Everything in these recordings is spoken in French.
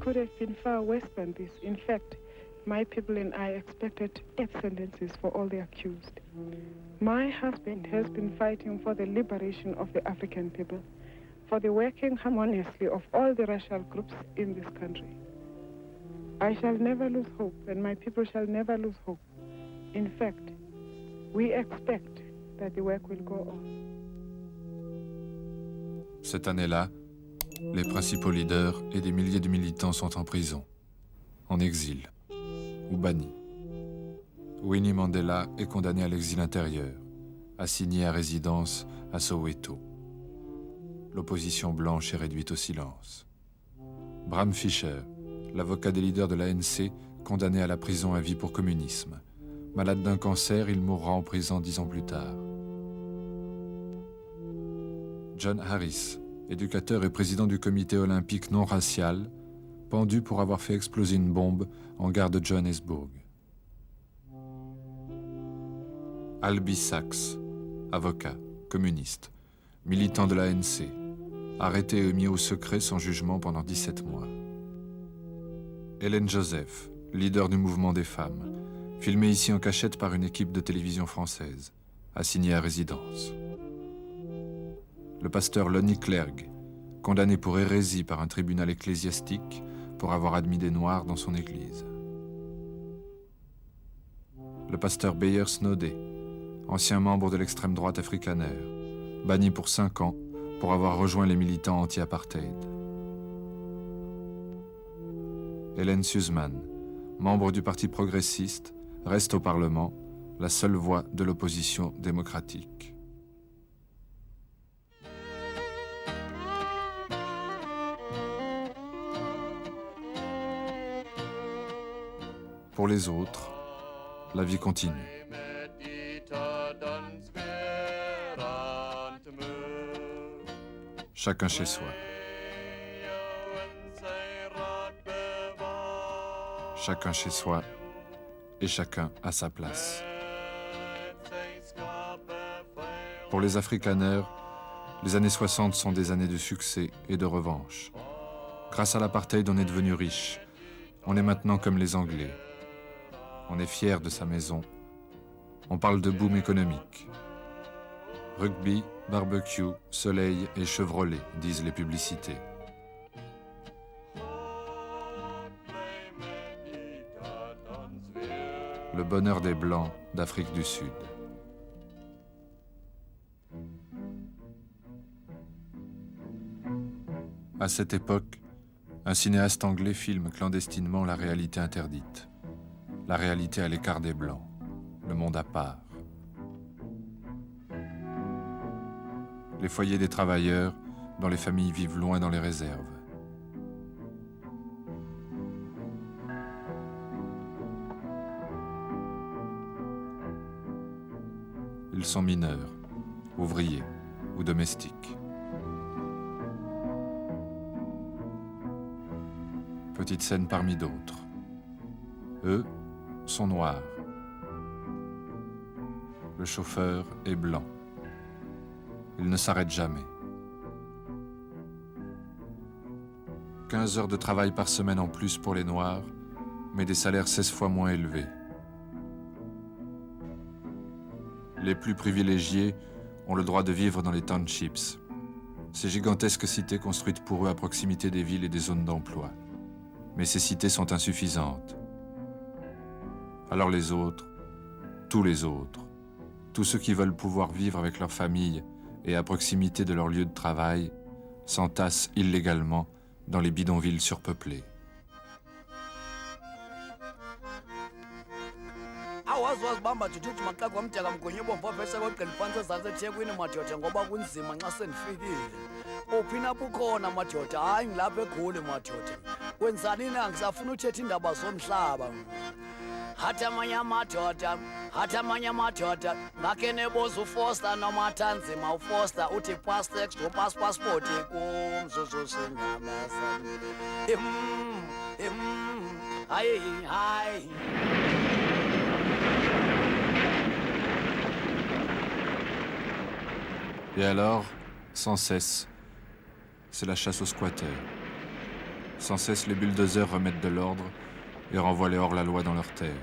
could have been far worse than this. In fact, my people and I expected death sentences for all the accused. My husband has been fighting for the liberation of the African people, for the working harmoniously of all the racial groups in this country. I shall never lose hope, and my people shall never lose hope. In fact, we expect that the work will go on. Cette année-là, les principaux leaders et des milliers de militants sont en prison, en exil ou bannis. Winnie Mandela est condamné à l'exil intérieur, assigné à résidence à Soweto. L'opposition blanche est réduite au silence. Bram Fischer, l'avocat des leaders de l'ANC, condamné à la prison à vie pour communisme. Malade d'un cancer, il mourra en prison 10 ans plus tard. John Harris, éducateur et président du comité olympique non racial, pendu pour avoir fait exploser une bombe en gare de Johannesburg. Albie Sachs, avocat, communiste, militant de l'ANC, arrêté et mis au secret sans jugement pendant 17 mois. Hélène Joseph, leader du mouvement des femmes, filmée ici en cachette par une équipe de télévision française, assignée à résidence. Le pasteur Lonnie Clerg, condamné pour hérésie par un tribunal ecclésiastique pour avoir admis des Noirs dans son église. Le pasteur Beyer Snodé, ancien membre de l'extrême droite afrikaner, banni pour 5 ans pour avoir rejoint les militants anti-apartheid. Hélène Suzman, membre du Parti progressiste, reste au Parlement, la seule voix de l'opposition démocratique. Pour les autres, la vie continue. Chacun chez soi. Chacun chez soi et chacun à sa place. Pour les afrikaners, les années 60 sont des années de succès et de revanche. Grâce à l'apartheid, on est devenu riche. On est maintenant comme les Anglais. On est fier de sa maison. On parle de boom économique. Rugby, barbecue, soleil et Chevrolet, disent les publicités. Le bonheur des Blancs d'Afrique du Sud. À cette époque, un cinéaste anglais filme clandestinement la réalité interdite. La réalité à l'écart des Blancs, le monde à part. Les foyers des travailleurs, dont les familles vivent loin dans les réserves. Ils sont mineurs, ouvriers ou domestiques. Petite scène parmi d'autres. Eux sont noirs. Le chauffeur est blanc. Il ne s'arrête jamais. 15 heures de travail par semaine en plus pour les Noirs, mais des salaires 16 fois moins élevés. Les plus privilégiés ont le droit de vivre dans les townships, ces gigantesques cités construites pour eux à proximité des villes et des zones d'emploi. Mais ces cités sont insuffisantes. Alors les autres, tous les autres, tous ceux qui veulent pouvoir vivre avec leur famille et à proximité de leur lieu de travail, s'entassent illégalement dans les bidonvilles surpeuplés. awazibamba juthi maxaka wamteka mgonye bomva vese kweqeliphantsi ezantsi ethekwini madoda ngoba kunzima nxa sendifikile uphina bukhona madoda hayi ngilapha egoli madoda kwenzani na ngisafuna uthetha iindaba zomhlaba hathi amanye amadoda ngakhe nebuza ufoster nomathanzima ufoster uthi pastex passport kumzuzu singamasa hayi Et alors, sans cesse, c'est la chasse aux squatteurs. Sans cesse, les bulldozers remettent de l'ordre et renvoient les hors-la-loi dans leurs terres.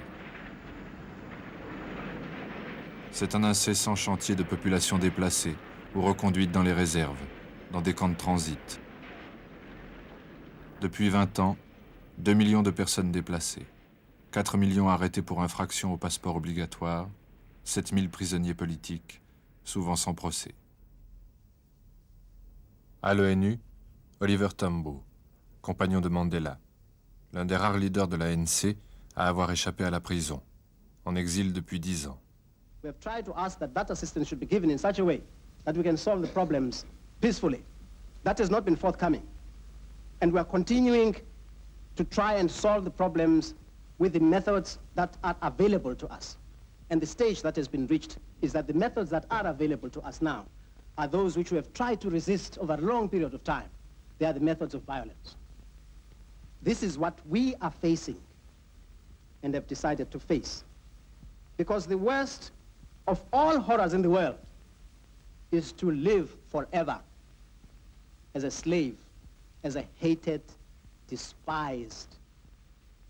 C'est un incessant chantier de population déplacée ou reconduite dans les réserves, dans des camps de transit. Depuis 20 ans, 2 millions de personnes déplacées, 4 millions arrêtés pour infraction au passeport obligatoire, 7 000 prisonniers politiques, souvent sans procès. À l'ONU, Oliver Tambo, compagnon de Mandela, l'un des rares leaders de l'ANC à avoir échappé à la prison, en exil depuis 10 ans. We have tried to ask that that assistance should be given in such a way that we can solve the problems peacefully. That has not been forthcoming. And we are continuing to try and solve the problems with the methods that are available to us. And the stage that has been reached is that the methods that are available to us now are those which we have tried to resist over a long period of time. They are the methods of violence. This is what we are facing and have decided to face. Because the worst of all horrors in the world is to live forever as a slave, as a hated, despised,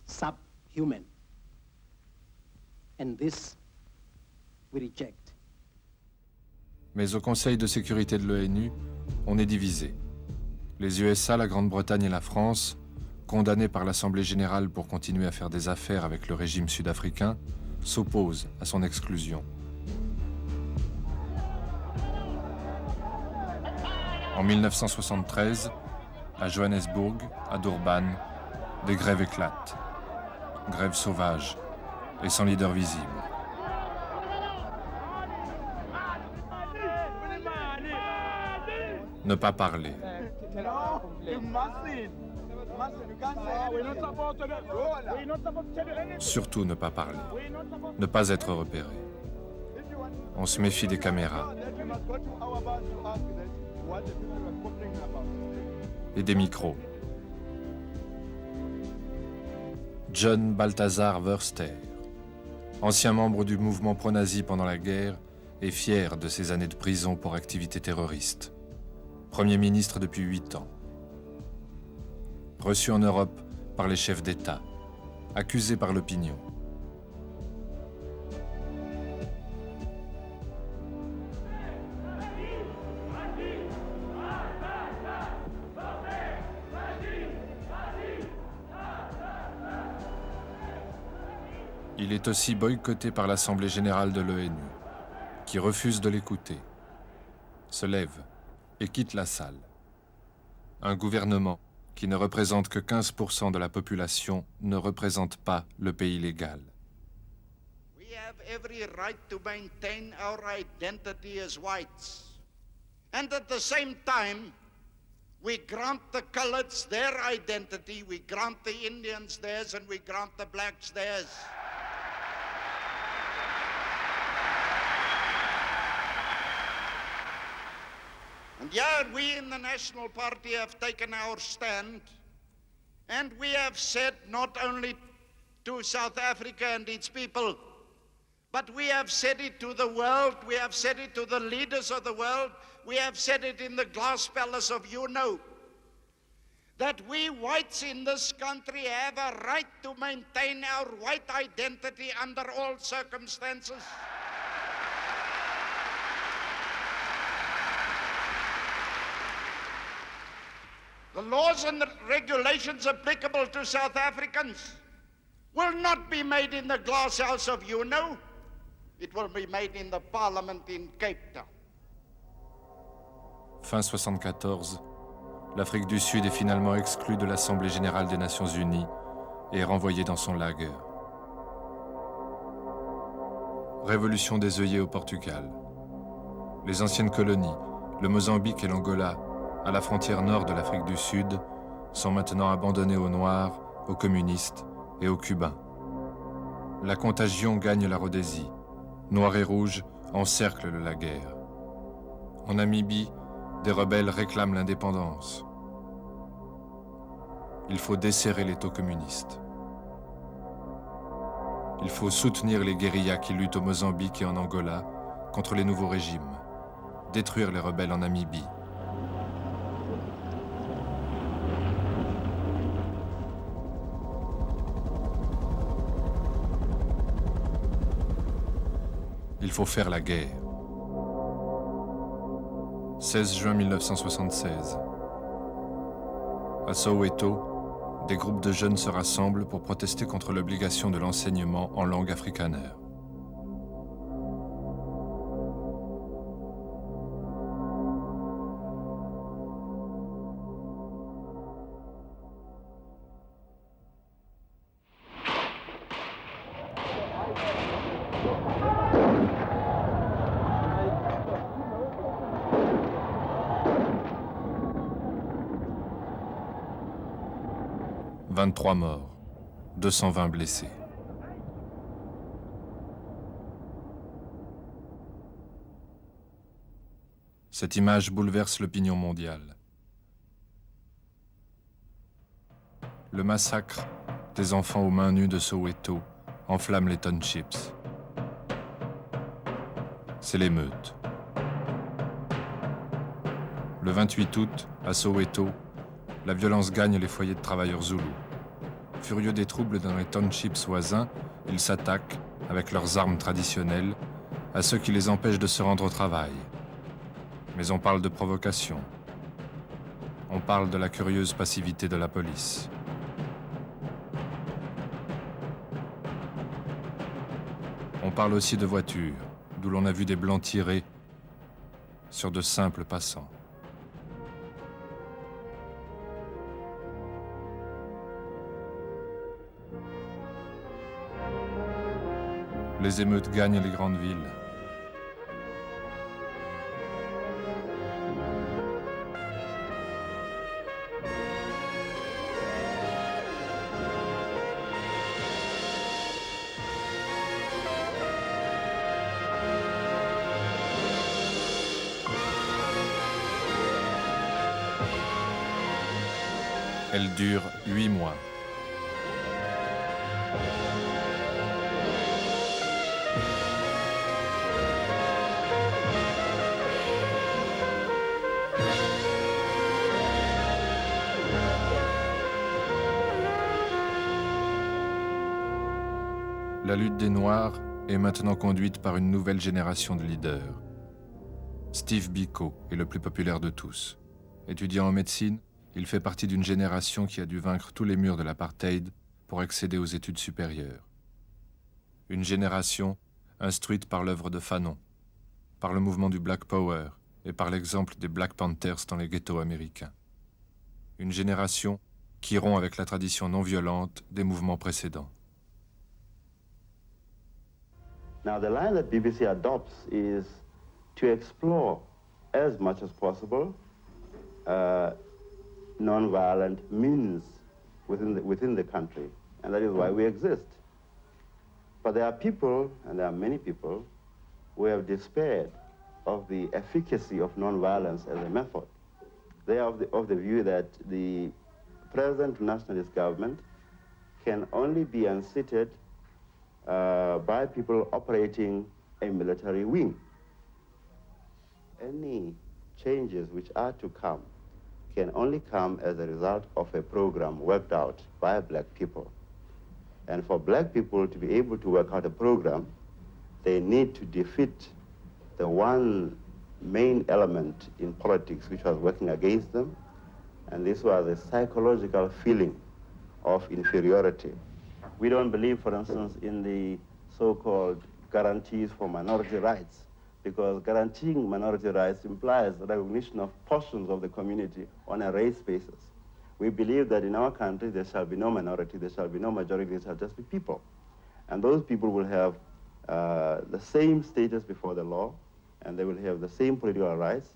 subhuman. And this we reject. Mais au Conseil de sécurité de l'ONU, on est divisé. Les USA, la Grande-Bretagne et la France, condamnés par l'Assemblée générale pour continuer à faire des affaires avec le régime sud-africain, s'opposent à son exclusion. En 1973, à Johannesburg, à Durban, des grèves éclatent. Grèves sauvages et sans leader visible. Ne pas parler. Surtout ne pas parler. Ne pas être repéré. On se méfie des caméras. Et des micros. John Balthazar Verster, ancien membre du mouvement pro-nazi pendant la guerre et fier de ses années de prison pour activité terroriste. Premier ministre depuis 8 ans. Reçu en Europe par les chefs d'État, accusé par l'opinion. Il est aussi boycotté par l'Assemblée générale de l'ONU, qui refuse de l'écouter, se lève et quitte la salle. Un gouvernement qui ne représente que 15% de la population ne représente pas le pays légal. We have every right to maintain our identity as whites. And at the same time, we grant the coloureds their identity, we grant the Indians theirs, and we grant the blacks theirs. And yeah, we in the National Party have taken our stand, and we have said not only to South Africa and its people, but we have said it to the world, we have said it to the leaders of the world, we have said it in the glass palace of UNO, that we whites in this country have a right to maintain our white identity under all circumstances. The laws and the regulations applicable to South Africans will not be made in the glass house of UNO. It will be made in the parliament in Cape Town. Fin 74, l'Afrique du Sud est finalement exclue de l'Assemblée générale des Nations unies et renvoyée dans son lager. Révolution des œillets au Portugal. Les anciennes colonies, le Mozambique et l'Angola, à la frontière nord de l'Afrique du Sud, sont maintenant abandonnés aux Noirs, aux communistes et aux Cubains. La contagion gagne la Rhodésie. Noirs et rouges encerclent le lager. En Namibie, des rebelles réclament l'indépendance. Il faut desserrer les taux communistes. Il faut soutenir les guérillas qui luttent au Mozambique et en Angola contre les nouveaux régimes, détruire les rebelles en Namibie. faut faire la guerre. 16 juin 1976. À Soweto, des groupes de jeunes se rassemblent pour protester contre l'obligation de l'enseignement en langue afrikaner. « 23 morts, 220 blessés. » Cette image bouleverse l'opinion mondiale. Le massacre des enfants aux mains nues de Soweto enflamme les townships. C'est l'émeute. Le 28 août, à Soweto, la violence gagne les foyers de travailleurs zoulous. Furieux des troubles dans les townships voisins, ils s'attaquent, avec leurs armes traditionnelles, à ceux qui les empêchent de se rendre au travail. Mais on parle de provocation. On parle de la curieuse passivité de la police. On parle aussi de voitures, d'où l'on a vu des blancs tirer sur de simples passants. Les émeutes gagnent les grandes villes. Elle dure 8 mois. La lutte des Noirs est maintenant conduite par une nouvelle génération de leaders. Steve Biko est le plus populaire de tous. Étudiant en médecine, il fait partie d'une génération qui a dû vaincre tous les murs de l'apartheid pour accéder aux études supérieures. Une génération instruite par l'œuvre de Fanon, par le mouvement du Black Power et par l'exemple des Black Panthers dans les ghettos américains. Une génération qui rompt avec la tradition non violente des mouvements précédents. Now, the line that BBC adopts is to explore as much as possible non-violent means within the country, and that is why we exist. But there are people, and there are many people, who have despaired of the efficacy of non-violence as a method. They are of the view that the present nationalist government can only be unseated by people operating a military wing. Any changes which are to come can only come as a result of a program worked out by black people. And for black people to be able to work out a program, they need to defeat the one main element in politics which was working against them, and this was a psychological feeling of inferiority. We don't believe, for instance, in the so-called guarantees for minority rights, because guaranteeing minority rights implies the recognition of portions of the community on a race basis. We believe that in our country there shall be no minority, there shall be no majority, there shall just be people. And those people will have the same status before the law, and they will have the same political rights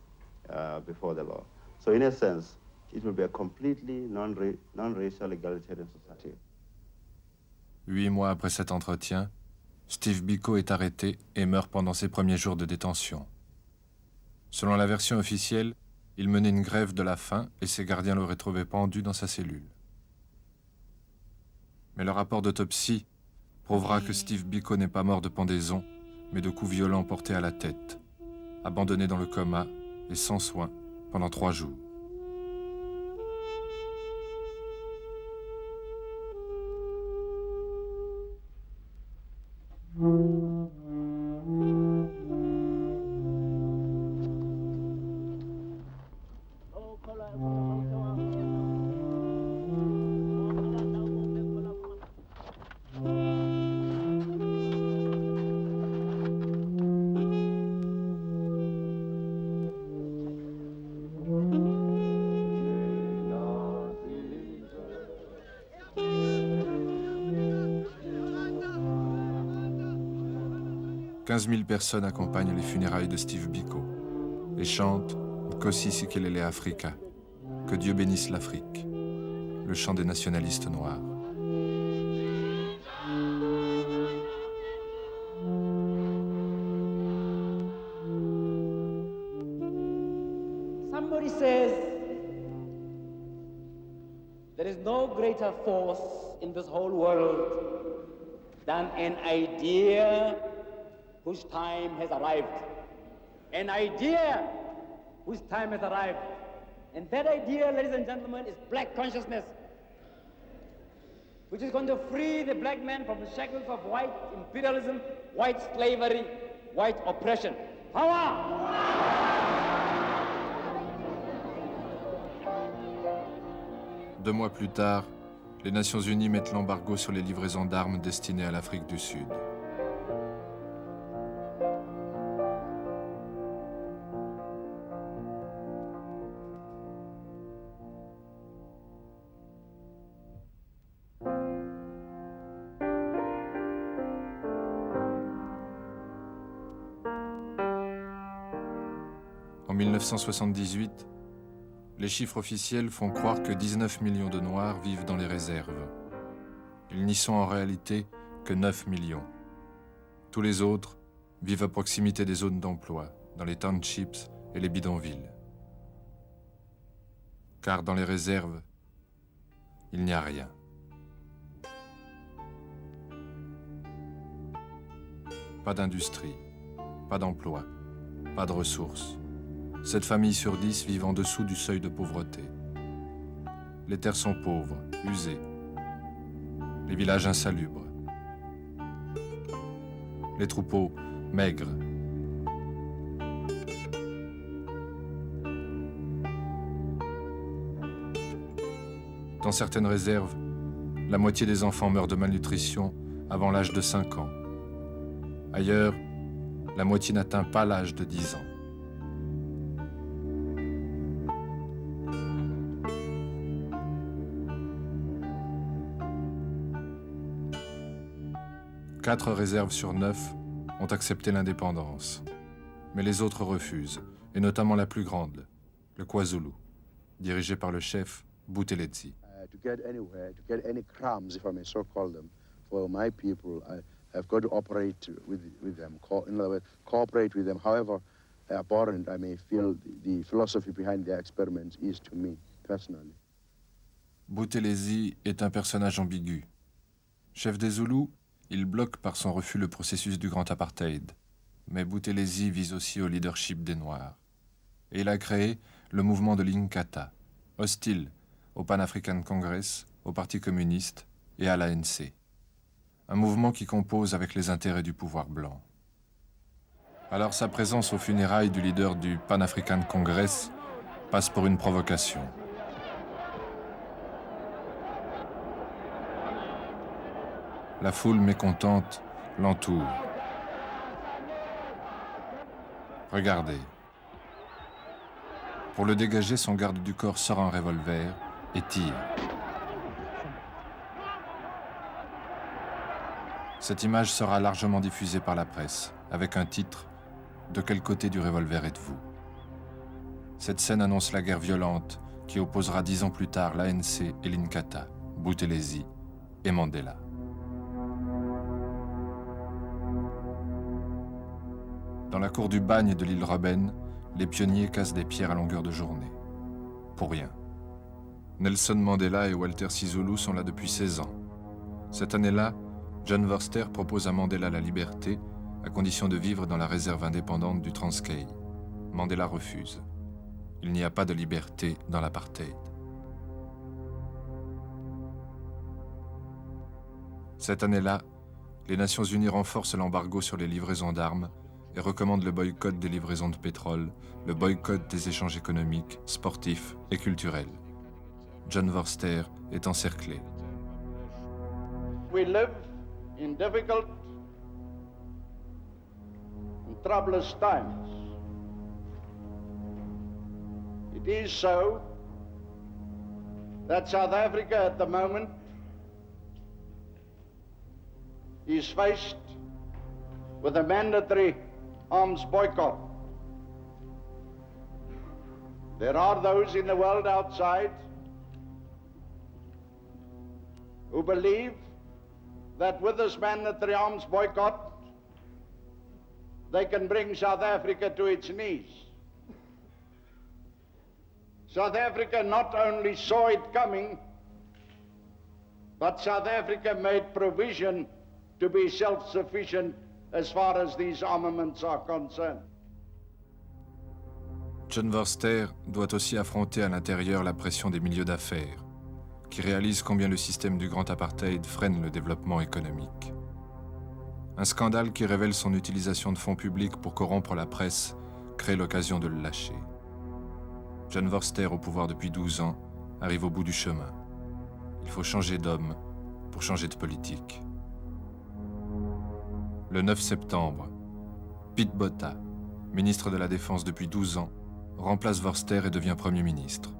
before the law. So in a sense, it will be a completely non-racial egalitarian society. 8 mois après cet entretien, Steve Biko est arrêté et meurt pendant ses premiers jours de détention. Selon la version officielle, il menait une grève de la faim et ses gardiens l'auraient trouvé pendu dans sa cellule. Mais le rapport d'autopsie prouvera que Steve Biko n'est pas mort de pendaison, mais de coups violents portés à la tête, abandonné dans le coma et sans soins pendant 3 jours. 15 000 personnes accompagnent les funérailles de Steve Biko et chantent Nkosi Sikelele Afrika, que Dieu bénisse l'Afrique, le chant des nationalistes noirs. Somebody says there is no greater force in this whole world than an idea whose time has arrived. An idea whose time has arrived. And that idea, ladies and gentlemen, is black consciousness, which is going to free the black man from the shackles of white imperialism, white slavery, white oppression. Power! 2 mois plus tard, les Nations Unies mettent l'embargo sur les livraisons d'armes destinées à l'Afrique du Sud. En 1978, les chiffres officiels font croire que 19 millions de Noirs vivent dans les réserves. Ils n'y sont en réalité que 9 millions. Tous les autres vivent à proximité des zones d'emploi, dans les townships et les bidonvilles. Car dans les réserves, il n'y a rien. Pas d'industrie, pas d'emploi, pas de ressources. 7 familles sur 10 vivent en dessous du seuil de pauvreté. Les terres sont pauvres, usées. Les villages insalubres. Les troupeaux maigres. Dans certaines réserves, la moitié des enfants meurent de malnutrition avant l'âge de 5 ans. Ailleurs, la moitié n'atteint pas l'âge de 10 ans. Quatre réserves sur 9 ont accepté l'indépendance, mais les autres refusent, et notamment la plus grande, le KwaZulu, dirigé par le chef Buthelezi. To get anywhere, to get any crumbs, if I may so call them, for my people, I have got to operate with them, in other words, cooperate with them. However abhorrent I may feel the philosophy behind their experiments is to me, personally. Buthelezi est un personnage ambigu. Chef des Zoulous, il bloque par son refus le processus du grand apartheid. Mais Buthelezi vise aussi au leadership des Noirs. Et il a créé le mouvement de l'Inkatha, hostile au Pan African Congress, au Parti communiste et à l'ANC. Un mouvement qui compose avec les intérêts du pouvoir blanc. Alors sa présence aux funérailles du leader du Pan African Congress passe pour une provocation. La foule mécontente l'entoure. Regardez. Pour le dégager, son garde du corps sort un revolver et tire. Cette image sera largement diffusée par la presse, avec un titre « De quel côté du revolver êtes-vous » Cette scène annonce la guerre violente qui opposera 10 ans plus tard l'ANC et l'Inkatha, Buthelezi et Mandela. Dans la cour du bagne de l'île Robben, les pionniers cassent des pierres à longueur de journée. Pour rien. Nelson Mandela et Walter Sisulu sont là depuis 16 ans. Cette année-là, John Vorster propose à Mandela la liberté, à condition de vivre dans la réserve indépendante du Transkei. Mandela refuse. Il n'y a pas de liberté dans l'apartheid. Cette année-là, les Nations Unies renforcent l'embargo sur les livraisons d'armes et recommandent le boycott des livraisons de pétrole, le boycott des échanges économiques, sportifs et culturels. John Vorster est encerclé. We live in difficult and troublous times. It is so that South Africa at the moment is faced with a mandatory arms boycott. There are those in the world outside who believe that with this mandatory arms boycott, they can bring South Africa to its knees. South Africa not only saw it coming, but South Africa made provision to be self-sufficient as far as these armaments are concerned. John Vorster doit aussi affronter à l'intérieur la pression des milieux d'affaires, qui réalisent combien le système du grand apartheid freine le développement économique. Un scandale qui révèle son utilisation de fonds publics pour corrompre la presse crée l'occasion de le lâcher. John Vorster, au pouvoir depuis 12 ans, arrive au bout du chemin. Il faut changer d'homme pour changer de politique. Le 9 septembre, Pete Botha, ministre de la Défense depuis 12 ans, remplace Vorster et devient Premier ministre.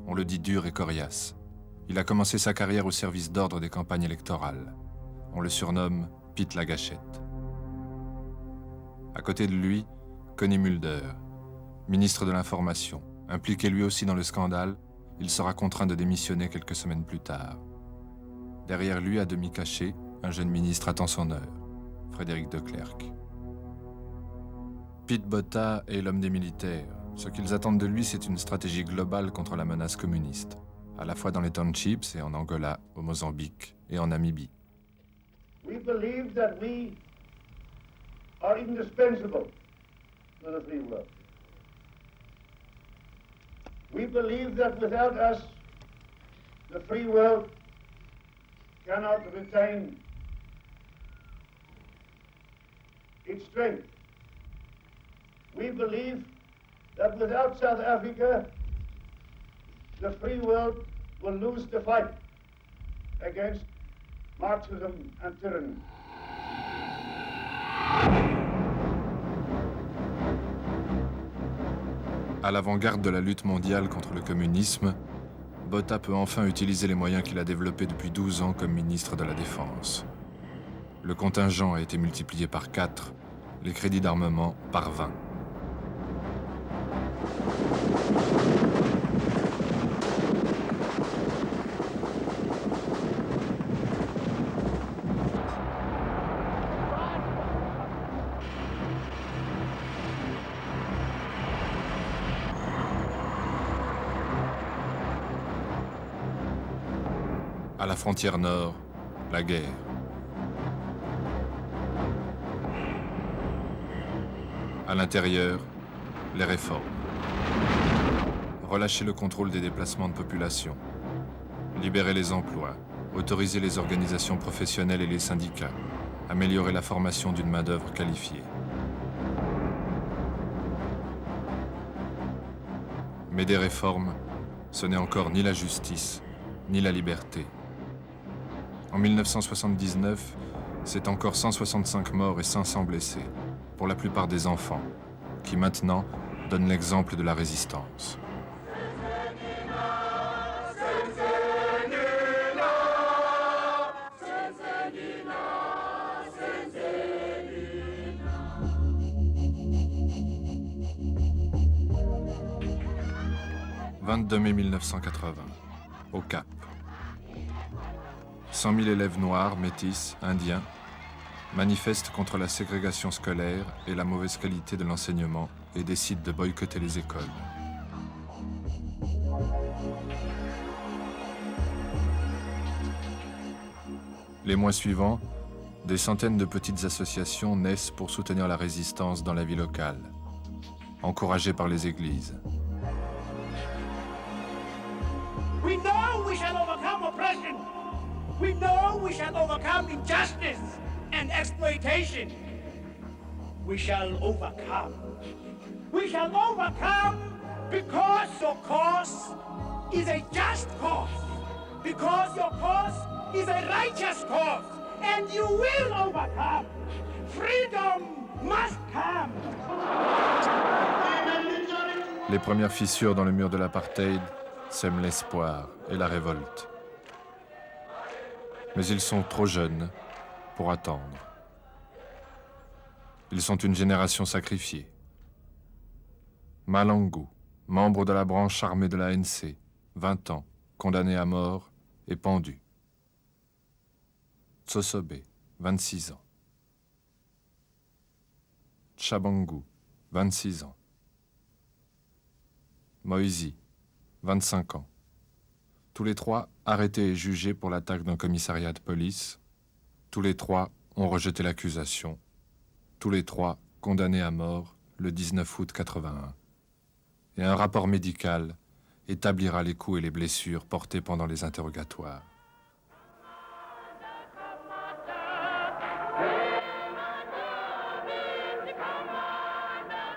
On le dit dur et coriace. Il a commencé sa carrière au service d'ordre des campagnes électorales. On le surnomme Pete la Gâchette. À côté de lui, Connie Mulder, ministre de l'Information. Impliqué lui aussi dans le scandale, il sera contraint de démissionner quelques semaines plus tard. Derrière lui, à demi caché, un jeune ministre attend son heure, Frédéric de Klerk. Pete Botha est l'homme des militaires. Ce qu'ils attendent de lui, c'est une stratégie globale contre la menace communiste, à la fois dans les townships et en Angola, au Mozambique et en Namibie. We believe that we are indispensable to the free world. We believe that without us, the free world cannot retain its strength. We believe that without South Africa, the free world will lose the fight against Marxism and tyranny. À l'avant-garde de la lutte mondiale contre le communisme, Botha peut enfin utiliser les moyens qu'il a développés depuis 12 ans comme ministre de la Défense. Le contingent a été multiplié par 4, les crédits d'armement par 20. À la frontière nord, la guerre. À l'intérieur, les réformes. Relâcher le contrôle des déplacements de population. Libérer les emplois. Autoriser les organisations professionnelles et les syndicats. Améliorer la formation d'une main-d'œuvre qualifiée. Mais des réformes, ce n'est encore ni la justice, ni la liberté. En 1979, c'est encore 165 morts et 500 blessés, pour la plupart des enfants, qui maintenant donnent l'exemple de la résistance. « 22 mai 1980, au Cap. 100 000 élèves noirs, métis, indiens, manifestent contre la ségrégation scolaire et la mauvaise qualité de l'enseignement et décident de boycotter les écoles. Les mois suivants, des centaines de petites associations naissent pour soutenir la résistance dans la vie locale, encouragées par les églises. We know we shall overcome oppression. We know we shall overcome injustice and exploitation. We shall overcome. We shall overcome because your cause is a just cause. Because your cause is a righteous cause. And you will overcome. Freedom must come. Les premières fissures dans le mur de l'apartheid sèment l'espoir et la révolte. Mais ils sont trop jeunes pour attendre. Ils sont une génération sacrifiée. Malangu, membre de la branche armée de l'ANC, 20 ans, condamné à mort et pendu. Tsosobe, 26 ans. Tshabangu, 26 ans. Moïse, 25 ans. Tous les trois arrêtés et jugés pour l'attaque d'un commissariat de police. Tous les trois ont rejeté l'accusation. Tous les trois condamnés à mort le 19 août 81. Et un rapport médical établira les coups et les blessures portés pendant les interrogatoires.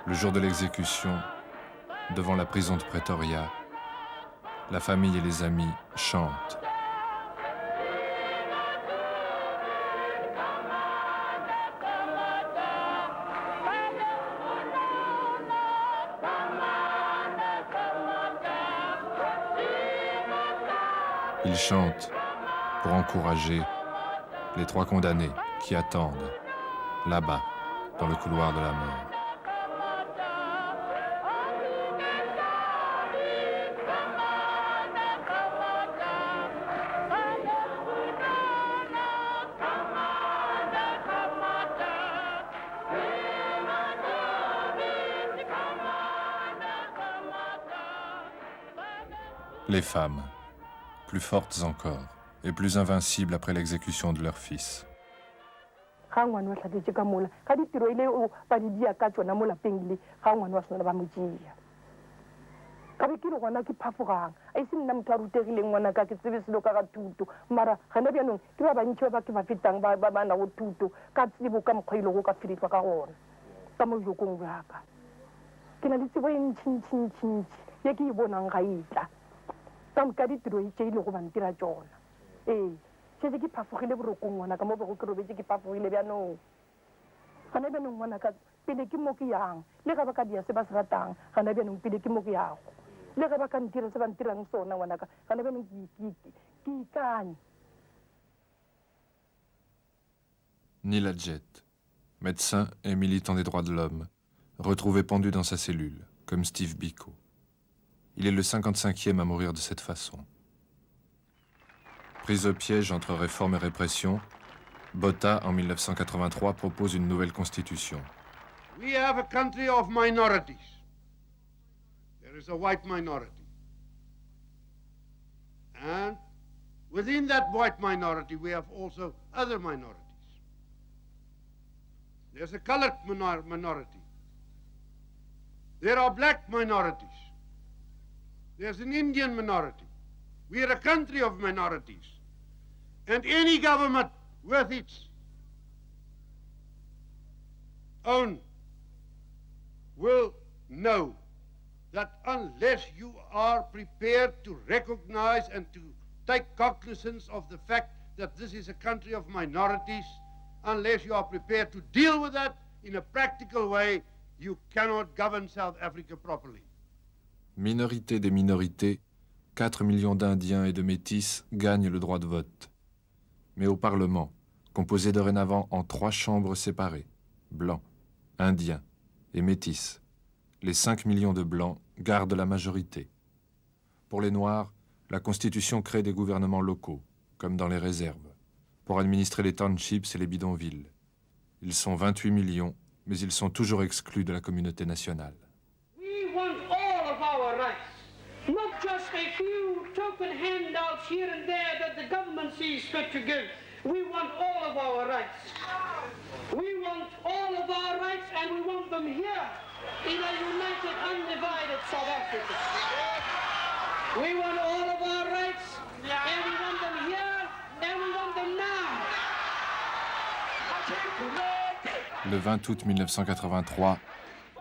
Le jour de l'exécution, devant la prison de Pretoria, la famille et les amis chantent. Ils chantent pour encourager les trois condamnés qui attendent là-bas, dans le couloir de la mort. Les femmes, plus fortes encore et plus invincibles après l'exécution de leur fils. Nila Jet, médecin et militant des droits de l'homme, retrouvé pendu dans sa cellule, comme Steve Biko. Il est le 55e à mourir de cette façon. Prise au piège entre réforme et répression, Botha, en 1983, propose une nouvelle constitution. We have a country of minorities. There is a white minority. And within that white minority, we have also other minorities. There's a colored minority. There are black minorities. There's an Indian minority. We are a country of minorities. And any government with its own will know that unless you are prepared to recognize and to take cognizance of the fact that this is a country of minorities, unless you are prepared to deal with that in a practical way, you cannot govern South Africa properly. Minorité des minorités, 4 millions d'Indiens et de Métis gagnent le droit de vote. Mais au Parlement, composé dorénavant en 3 chambres séparées, blancs, indiens et métis, les 5 millions de blancs gardent la majorité. Pour les Noirs, la Constitution crée des gouvernements locaux, comme dans les réserves, pour administrer les townships et les bidonvilles. Ils sont 28 millions, mais ils sont toujours exclus de la communauté nationale. We want all of our rights, not just a few token handouts here and there that the government sees fit to give. We want all of our rights. We want all of our rights, and we want them here in a united, undivided South Africa. We want all of our rights, and we want them here, and we want them now. Le 20 août 1983,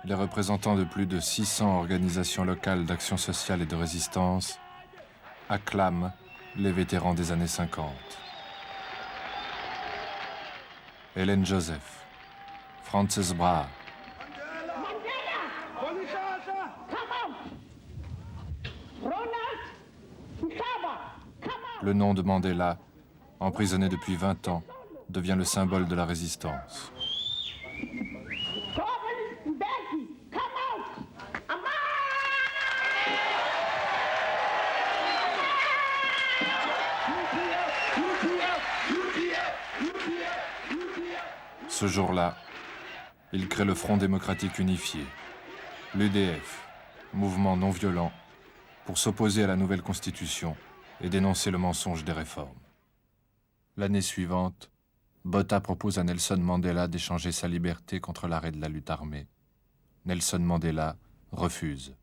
les représentants de plus de 600 organisations locales d'action sociale et de résistance acclament les vétérans des années 50. Hélène Joseph, Frances Bra, le nom de Mandela, emprisonné depuis 20 ans, devient le symbole de la résistance. Ce jour-là, il crée le Front démocratique unifié, l'UDF, mouvement non violent, pour s'opposer à la nouvelle constitution et dénoncer le mensonge des réformes. L'année suivante, Botha propose à Nelson Mandela d'échanger sa liberté contre l'arrêt de la lutte armée. Nelson Mandela refuse.